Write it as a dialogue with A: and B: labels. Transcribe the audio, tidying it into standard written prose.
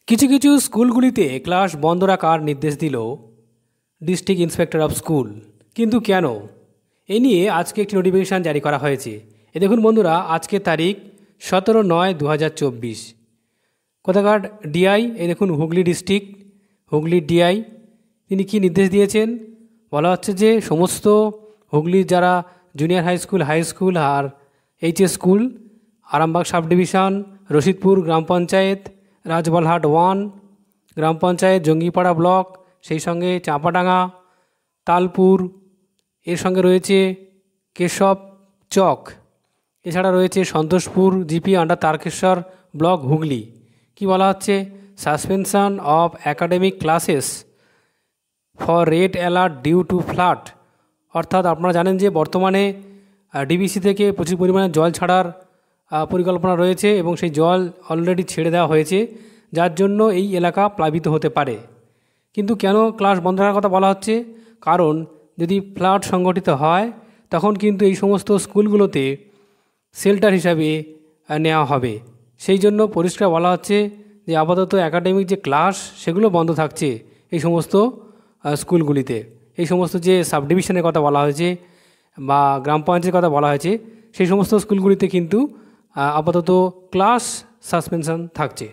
A: কিছু কিছু স্কুলগুলিতে ক্লাস বন্ধ রাখার নির্দেশ দিল ডিস্ট্রিক্ট ইন্সপেক্টর অফ স্কুল। কিন্তু কেন? এ নিয়ে আজকে একটি নোটিফিকেশান জারি করা হয়েছে। দেখুন বন্ধুরা, আজকে তারিখ 17/9/2024। কোথাকার ডিআই, দেখুন হুগলি ডিস্ট্রিক্ট, হুগলির ডিআই তিনি কি নির্দেশ দিয়েছেন? বলা হচ্ছে যে সমস্ত হুগলির যারা জুনিয়র হাই স্কুল আর HS school, Arambagh subdivision, Rashidpur গ্রাম পঞ্চায়েত, রাজবলহাট 1 গ্রাম পঞ্চায়েত, জঙ্গিপাড়া ব্লক, সেই সঙ্গে চাঁপাডাঙ্গা, তালপুর, এর সঙ্গে রয়েছে কেশব চক, এছাড়া রয়েছে Santoshpur GP under Tarakeswar block Hooghly. কি বলা হচ্ছে? Suspension of academic classes for red alert due to flood. অর্থাৎ আপনারা জানেন যে বর্তমানে ডিবিসি থেকে প্রচুর পরিমাণে জল ছাড়ার পরিকল্পনা রয়েছে এবং সেই জল অলরেডি ছেড়ে দেওয়া হয়েছে, যার জন্য এই এলাকা প্লাবিত হতে পারে। কিন্তু কেন ক্লাস বন্ধ রাখার কথা বলা হচ্ছে? কারণ যদি ফ্লাড সংঘটিত হয় তখন কিন্তু এই সমস্ত স্কুলগুলোতে শেল্টার হিসাবে নেওয়া হবে। সেই জন্য পরিষ্কার বলা হচ্ছে যে আপাতত একাডেমিক যে ক্লাস সেগুলো বন্ধ থাকছে এই সমস্ত স্কুলগুলিতে। এই সমস্ত যে সাব ডিভিশনের কথা বলা হয়েছে বা গ্রাম পঞ্চায়েতের কথা বলা হয়েছে সেই সমস্ত স্কুলগুলিতে কিন্তু আপাতত ক্লাস সাসপেনশন থাকছে।